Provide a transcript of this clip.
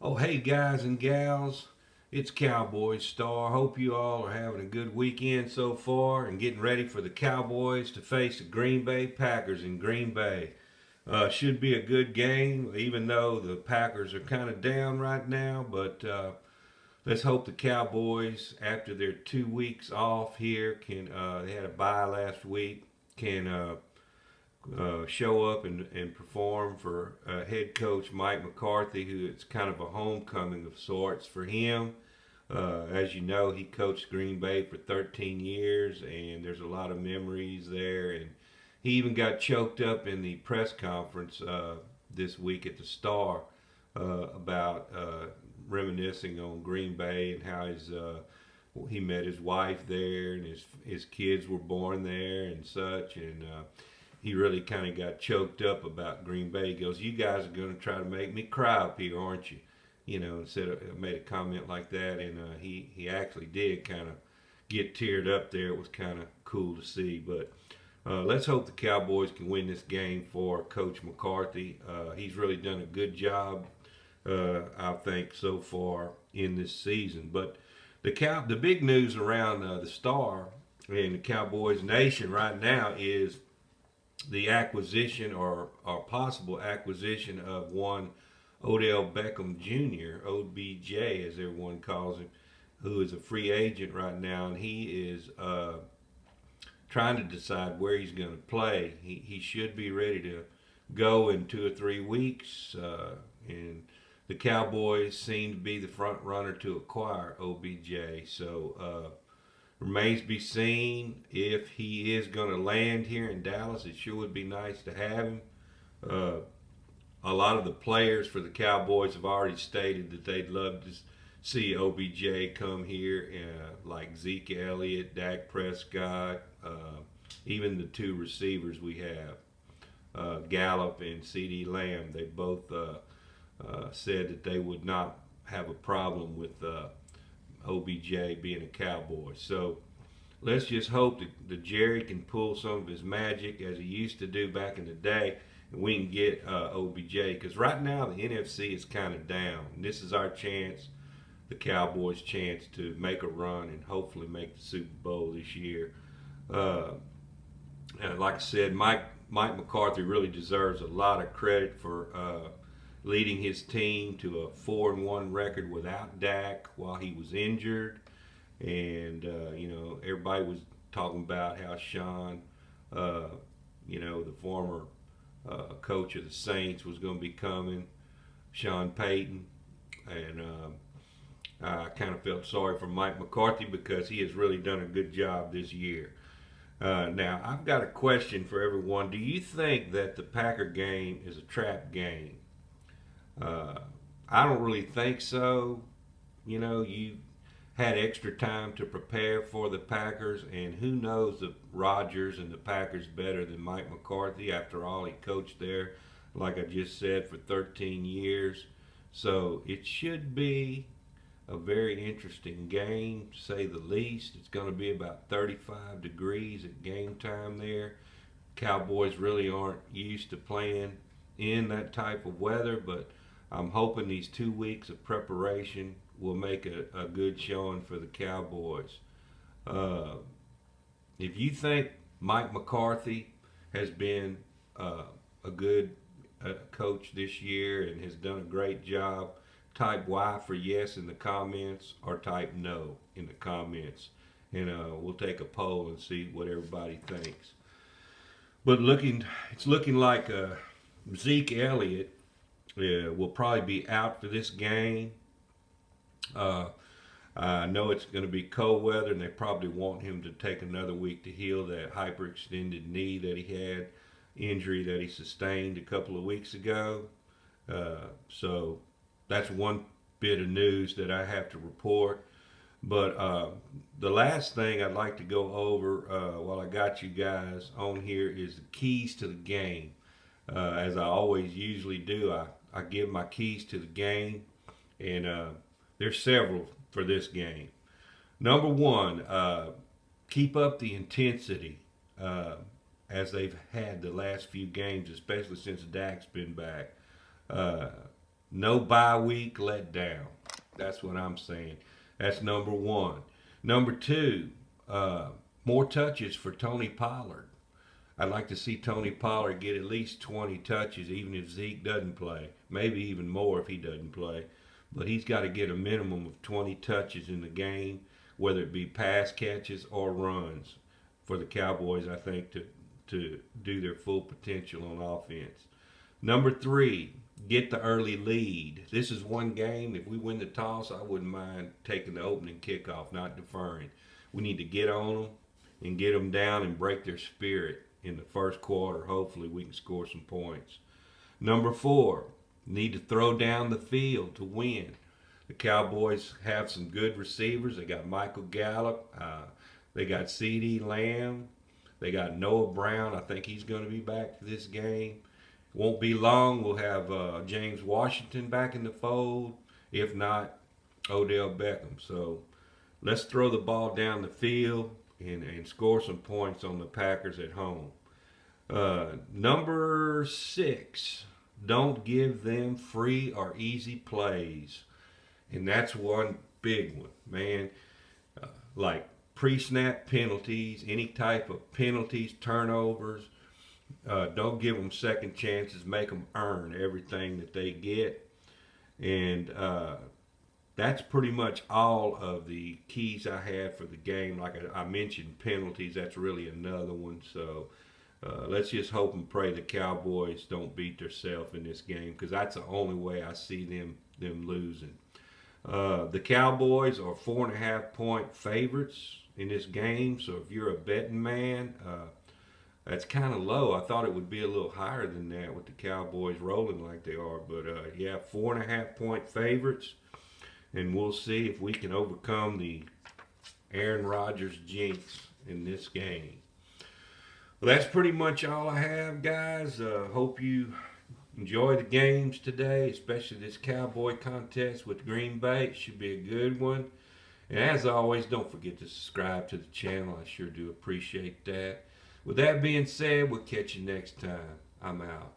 Oh, hey guys and gals, it's Cowboys Star. Hope you all are having a good weekend so far and getting ready for the Cowboys to face the Green Bay Packers in Green Bay. Should be a good game, even though the Packers are kind of down right now. But let's hope the Cowboys, after their 2 weeks off here, they had a bye last week, can show up and perform for head coach Mike McCarthy, who it's kind of a homecoming of sorts for him. As you know, he coached Green Bay for 13 years, and there's a lot of memories there. And he even got choked up in the press conference this week at the Star about reminiscing on Green Bay and how he met his wife there, and his kids were born there and such. And he really kind of got choked up about Green Bay. He goes, "You guys are going to try to make me cry up here, aren't you?" You know, made a comment like that, and he actually did kind of get teared up there. It was kind of cool to see. But let's hope the Cowboys can win this game for Coach McCarthy. He's really done a good job, I think, so far in this season. But the big news around the Star and the Cowboys Nation right now is the acquisition or possible acquisition of one Odell Beckham Jr., OBJ as everyone calls him, who is a free agent right now, and he is trying to decide where he's going to play. He should be ready to go in 2 or 3 weeks, and the Cowboys seem to be the front runner to acquire OBJ. So remains to be seen if he is going to land here in Dallas. It sure would be nice to have him. A lot of the players for the Cowboys have already stated that they'd love to see OBJ come here, like Zeke Elliott, Dak Prescott, even the two receivers we have, Gallup and C.D. Lamb. They both said that they would not have a problem with OBJ being a Cowboy. So let's just hope that Jerry can pull some of his magic as he used to do back in the day, and we can get OBJ, because right now the NFC is kind of down. And this is our chance, the Cowboys' chance to make a run and hopefully make the Super Bowl this year. And like I said, Mike McCarthy really deserves a lot of credit for leading his team to a 4-1 record without Dak while he was injured. And everybody was talking about how Sean, the former coach of the Saints, was going to be coming, Sean Payton. And I kind of felt sorry for Mike McCarthy because he has really done a good job this year. Now, I've got a question for everyone. Do you think that the Packer game is a trap game? I don't really think so. You had extra time to prepare for the Packers, and who knows the Rodgers and the Packers better than Mike McCarthy. After all, he coached there, like I just said, for 13 years. So it should be a very interesting game, to say the least. It's going to be about 35 degrees at game time there. Cowboys really aren't used to playing in that type of weather, but I'm hoping these 2 weeks of preparation will make a good showing for the Cowboys. If you think Mike McCarthy has been a good coach this year and has done a great job, type Y for yes in the comments, or type no in the comments, and we'll take a poll and see what everybody thinks. But it's looking like Zeke Elliott will probably be out for this game. I know it's going to be cold weather, and they probably want him to take another week to heal that hyperextended knee that he had, injury that he sustained a couple of weeks ago. So that's one bit of news that I have to report. But the last thing I'd like to go over while I got you guys on here is the keys to the game. As I always usually do, I give my keys to the game, and there's several for this game. Number one, keep up the intensity as they've had the last few games, especially since Dak's been back. No bye week let down. That's what I'm saying. That's number one. Number two, more touches for Tony Pollard. I'd like to see Tony Pollard get at least 20 touches, even if Zeke doesn't play. Maybe even more if he doesn't play. But he's got to get a minimum of 20 touches in the game, whether it be pass catches or runs, for the Cowboys, I think, to do their full potential on offense. Number three, get the early lead. This is one game. If we win the toss, I wouldn't mind taking the opening kickoff, not deferring. We need to get on them and get them down and break their spirit in the first quarter. Hopefully, we can score some points. Number four, need to throw down the field to win. The Cowboys have some good receivers. They got Michael Gallup. They got CeeDee Lamb. They got Noah Brown. I think he's going to be back for this game. Won't be long. We'll have James Washington back in the fold. If not, Odell Beckham. So let's throw the ball down the field and score some points on the Packers at home. Number six, don't give them free or easy plays. And that's one big one, man. Like pre-snap penalties, any type of penalties, turnovers. Don't give them second chances. Make them earn everything that they get. And that's pretty much all of the keys I had for the game. Like I mentioned, penalties. That's really another one. So let's just hope and pray the Cowboys don't beat themselves in this game, because that's the only way I see them losing. The Cowboys are 4.5 point favorites in this game. So if you're a betting man, that's kind of low. I thought it would be a little higher than that with the Cowboys rolling like they are. But yeah, 4.5 point favorites. And we'll see if we can overcome the Aaron Rodgers jinx in this game. Well, that's pretty much all I have, guys. Hope you enjoy the games today, especially this Cowboy contest with Green Bay. It should be a good one. And as always, don't forget to subscribe to the channel. I sure do appreciate that. With that being said, we'll catch you next time. I'm out.